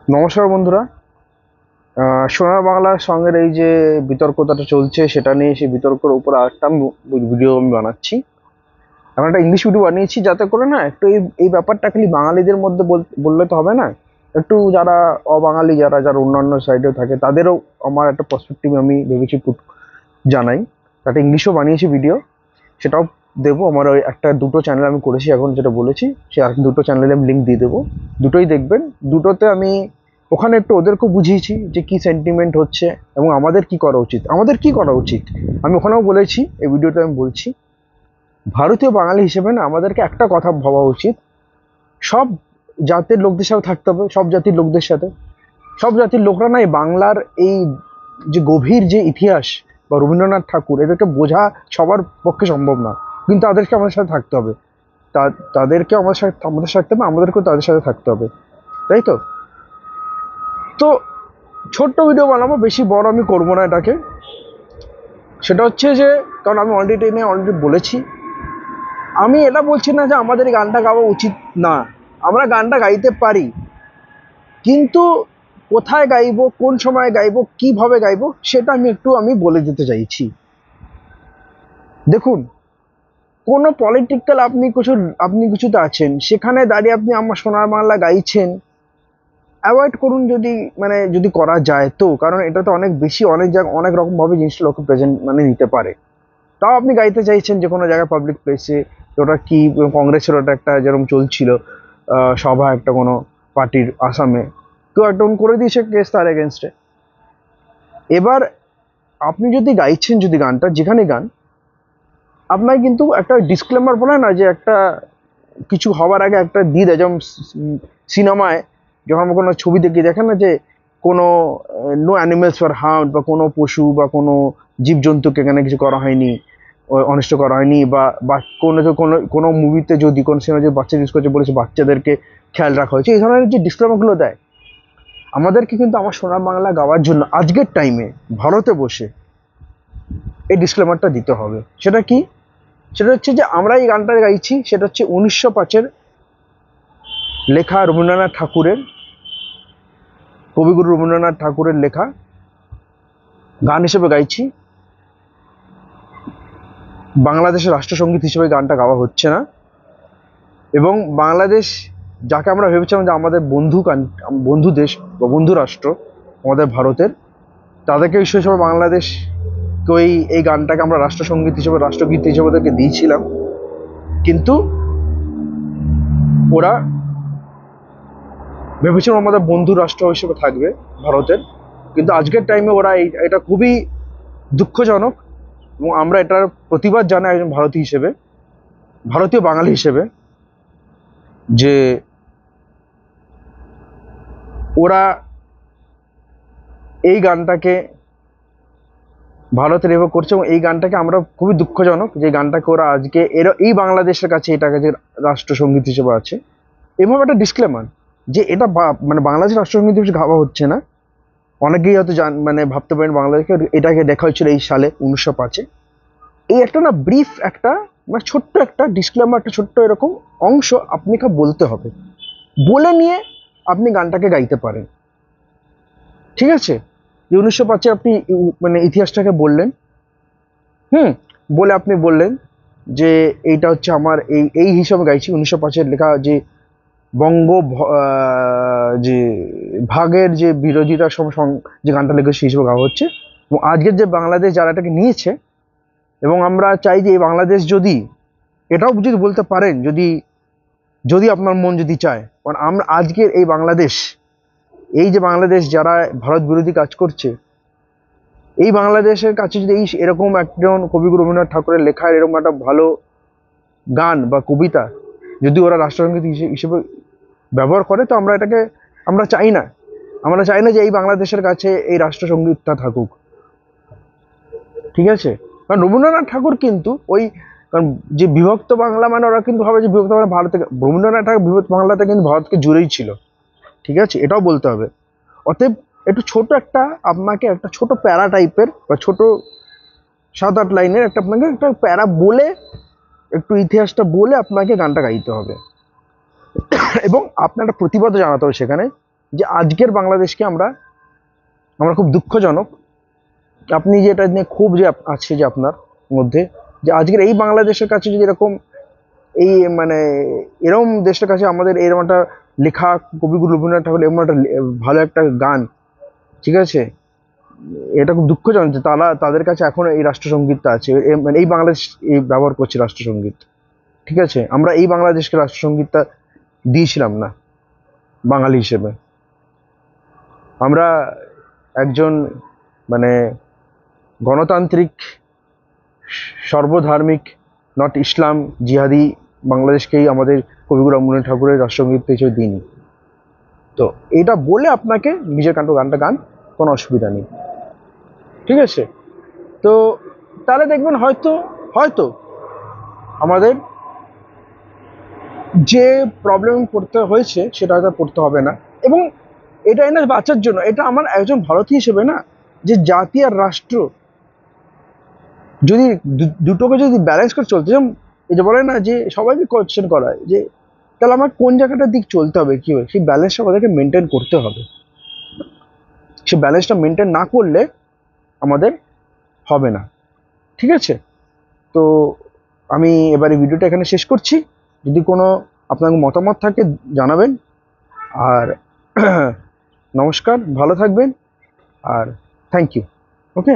নমস্কার বন্ধুরা। সোনার বাংলার সঙ্গের এই যে বিতর্কতাটা চলছে সেটা নিয়ে সেই বিতর্কের উপর আরেকটা ভিডিও আমি বানাচ্ছি। আমি একটা ইংলিশ ভিডিও বানিয়েছি যাতে করে না একটু এই এই ব্যাপারটা খালি বাঙালিদের মধ্যে বললে তো হবে না, একটু যারা অবাঙালি যারা যারা অন্যান্য সাইডেও থাকে তাদেরও আমার একটা পার্সপেক্টিভ আমি ভেবেছি জানাই। একটা ইংলিশও বানিয়েছি ভিডিও, সেটাও দেবো। আমার ওই একটা দুটো চ্যানেল আমি করেছি এখন, যেটা বলেছি সে আর দুটো চ্যানেলে আমি লিঙ্ক দিয়ে দেবো, দুটোই দেখবেন। দুটোতে আমি ওখানে একটু ওদেরকেও বুঝিয়েছি যে কি সেন্টিমেন্ট হচ্ছে এবং আমাদের কি করা উচিত, আমি ওখানেও বলেছি, এই ভিডিওতে আমি বলছি। ভারতীয় বাঙালি হিসেবে না আমাদেরকে একটা কথা ভাবা উচিত, সব জাতের লোকদের সাথে থাকতে হবে, সব জাতির লোকদের সাথে। সব জাতির লোকরা না এই বাংলার এই যে গভীর যে ইতিহাস বা রবীন্দ্রনাথ ঠাকুর এদেরকে বোঝা সবার পক্ষে সম্ভব না, কিন্তু তাদেরকে আমাদের সাথে থাকতে হবে। তাদেরকে আমাদের সাথে থাকতে হবে, আমাদেরকেও তাদের সাথে থাকতে হবে, তাই তো? তো ছোট্ট ভিডিও বানাবো, বেশি বড় আমি করবো না এটাকে। সেটা হচ্ছে যে, কারণ আমি অলরেডি বলেছি, আমি এটা বলছি না যে আমাদের এই গানটা গাওয়া উচিত না। আমরা গানটা গাইতে পারি, কিন্তু কোথায় গাইবো, কোন সময় গাইবো, কিভাবে গাইবো, সেটা আমি বলে দিতে চাইছি। দেখুন, কোনো পলিটিক্যাল আপনি কিছুতে আছেন, সেখানে দাঁড়িয়ে আপনি আমার সোনার বাংলা গাইছেন, অ্যাভয়েড করুন যদি, মানে যদি করা যায় তো। কারণ এটাতে অনেক বেশি অনেক জায়গায় অনেক রকম ভাবে জিনিসটা লোকে প্রেজেন্ট মানে নিতে পারে। তাও আপনি গাইতে চাইছেন যে কোনো জায়গায় পাবলিক প্লেসে, ওটা কি কংগ্রেসের ওটা একটা যেরকম চলছিল, সভা একটা কোনো পার্টির আসামে কেউ একটা করে দিয়েছে কেস তার এগেনস্টে। এবার আপনি যদি গাইছেন, যদি গানটা যেখানে গান, আপনার কিন্তু একটা ডিসক্লেমার বলে না, যে একটা কিছু হওয়ার আগে একটা দিয়ে দেয়। যেমন সিনেমায় যখন আমরা কোনো ছবি দেখেন না, যে কোনো নো অ্যানিমেলস ফর হার্ম, বা কোনো পশু বা কোনো জীবজন্তুকে এখানে কিছু করা হয়নি, অনিষ্ট করা হয়নি, বা কোনো মুভিতে যদি কোনো সিনেমা যদি বাচ্চা ইউজ করছে বলেছে বাচ্চাদেরকে খেয়াল রাখা হয়েছে, এই ধরনের যে ডিসক্লেমারগুলো দেয় আমাদেরকে, কিন্তু আমার সোনার বাংলা গাওয়ার জন্য আজকের টাইমে ভারতে বসে এই ডিসক্লেমারটা দিতে হবে। সেটা কি? সেটা হচ্ছে যে আমরা এই গানটা গাইছি, সেটা হচ্ছে 1905-এর লেখা, রবীন্দ্রনাথ ঠাকুরের, কবিগুরু রবীন্দ্রনাথ ঠাকুরের লেখা গান হিসেবে গাইছি। বাংলাদেশের রাষ্ট্রসঙ্গীত হিসেবে গানটা গাওয়া হচ্ছে না। এবং বাংলাদেশ, যাকে আমরা ভেবেছিলাম যে আমাদের বন্ধু দেশ বা বন্ধু রাষ্ট্র আমাদের ভারতের, তাদেরকে হিসেবে বাংলাদেশকে এই গানটাকে আমরা রাষ্ট্রসঙ্গীত হিসেবে, রাষ্ট্রগীত হিসেবে ওদেরকে দিয়েছিলাম, কিন্তু ওরা ভেবেছিল আমাদের বন্ধু রাষ্ট্র হিসেবে থাকবে ভারতের। কিন্তু আজকের টাইমে ওরা এটা খুবই দুঃখজনক, এবং আমরা এটার প্রতিবাদ জানাই একজন ভারতীয় হিসেবে, ভারতীয় বাঙালি হিসেবে, যে ওরা এই গানটাকে ভারতের এভাবে করছে। এবং এই গানটাকে আমরা খুবই দুঃখজনক যে গানটাকে ওরা আজকে এই বাংলাদেশের কাছে এটাকে যে রাষ্ট্রসঙ্গীত হিসেবে আছে, এভাবে একটা ডিসক্লেমার যে এটা মানে বাংলাদেশের রাষ্ট্রসঙ্গীত হিসেবে ভাবা হচ্ছে না। অনেকেই হয়তো মানে ভাবতে পারেন বাংলাদেশকে এটাকে দেখা হয়েছিল এই সালে 1905-এ। এই একটা না ব্রিফ একটা, মানে ছোট্ট একটা ডিসক্লেমার, একটা ছোট্ট এরকম অংশ আপনাকে বলতে হবে, বলে নিয়ে আপনি গানটাকে গাইতে পারেন। ঠিক আছে? যে 1905-এ আপনি মানে ইতিহাসটাকে বললেন, বলে আপনি বললেন যে এইটা হচ্ছে আমার এই এই হিসাবে গাইছি। 1905-এর লেখা যে যে ভাগের যে বিরোধিতা যে গানটা লিখেছে সেই হিসেবে গাওয়া হচ্ছে। এবং আজকের যে বাংলাদেশ যারা এটাকে নিয়েছে, এবং আমরা চাই যে এই বাংলাদেশ যদি এটাও যদি বলতে পারেন, যদি যদি আপনার মন যদি চায়, কারণ আমরা আজকের এই বাংলাদেশ, এই যে বাংলাদেশ যারা ভারত বিরোধী কাজ করছে, এই বাংলাদেশের কাছে যদি এরকম একজন কবিগুরু রবীন্দ্রনাথ ঠাকুরের লেখা এরকম একটা ভালো গান বা কবিতা যদি ওরা রাষ্ট্রসঙ্গীত হিসেবে ব্যবহার করে, তো আমরা চাই না, যে এই বাংলাদেশের কাছে এই রাষ্ট্রসঙ্গীতটা থাকুক। ঠিক আছে? কারণ রবীন্দ্রনাথ ঠাকুর কিন্তু কারণ যে বিভক্ত বাংলা, মানে ওরা কিন্তু ভাবে যে বিভক্ত বাংলা ভারতে, রবীন্দ্রনাথ ঠাকুর বিভক্ত বাংলাতে কিন্তু ভারতকে জুড়েই ছিল। ঠিক আছে? এটাও বলতে হবে। অতএব একটু ছোট একটা, আপনাকে একটা ছোট প্যারা টাইপের বা ছোট 7-8 লাইনের আপনাকে একটা প্যারা বলে, একটু ইতিহাসটা বলে আপনাকে গানটা গাইতে হবে। এবং আপনার একটা প্রতিবাদও জানাতে হবে সেখানে, যে আজকের বাংলাদেশকে আমরা খুব দুঃখজনক, আপনি যে এটা নিয়ে ক্ষোভ যে আছে যে আপনার মধ্যে, যে আজকের এই বাংলাদেশের কাছে যদি এরকম এই মানে এরম দেশের কাছে আমাদের এরকম একটা লেখা, কবিগুরু রবীন্দ্রনাথ ঠাকুর এরকম একটা ভালো একটা গান, ঠিক আছে, এটা খুব দুঃখজনক যে তাদের কাছে এখনো এই রাষ্ট্রসঙ্গীতটা আছে, মানে এই বাংলাদেশ এই ব্যবহার করছে রাষ্ট্রসঙ্গীত। ঠিক আছে, আমরা এই বাংলাদেশকে রাষ্ট্রসঙ্গীতটা দিয়েছিলাম না বাঙালি হিসেবে। আমরা একজন মানে গণতান্ত্রিক, সর্বধার্মিক, নট ইসলাম জিহাদি বাংলাদেশকেই আমাদের কবিগুরু রবীন্দ্রনাথ ঠাকুরের রাষ্ট্রসঙ্গীত হিসেবে দিইনি। তো এটা বলে আপনাকে নিজের গানটা গান, কোনো অসুবিধা নেই, ঠিক আছে। তো তাহলে দেখবেন হয়তো হয়তো আমাদের যে প্রবলেম পড়তে হয়েছে সেটা হয়তো পড়তে হবে না। এবং এটা না বাঁচার জন্য, এটা আমার একজন ভারতীয় হিসেবে না, যে জাতি আর রাষ্ট্র যদি দুটোকে যদি ব্যালেন্স করে চলতে, যেমন এই যে বলে না যে সবাইকে কোয়েশ্চেন করা হয় যে তাহলে আমার কোন জায়গাটার দিক চলতে হবে, কি হবে, সেই ব্যালেন্সটা আমাদেরকে মেনটেন করতে হবে। সেই ব্যালেন্সটা মেনটেন না করলে আমাদের হবে না, ঠিক আছে। তো আমি এবারে ভিডিওটা এখানে শেষ করছি। যদি কোনো আপনার মতামত থাকে জানাবেন। আর নমস্কার, ভালো থাকবেন, আর থ্যাংক ইউ। ওকে।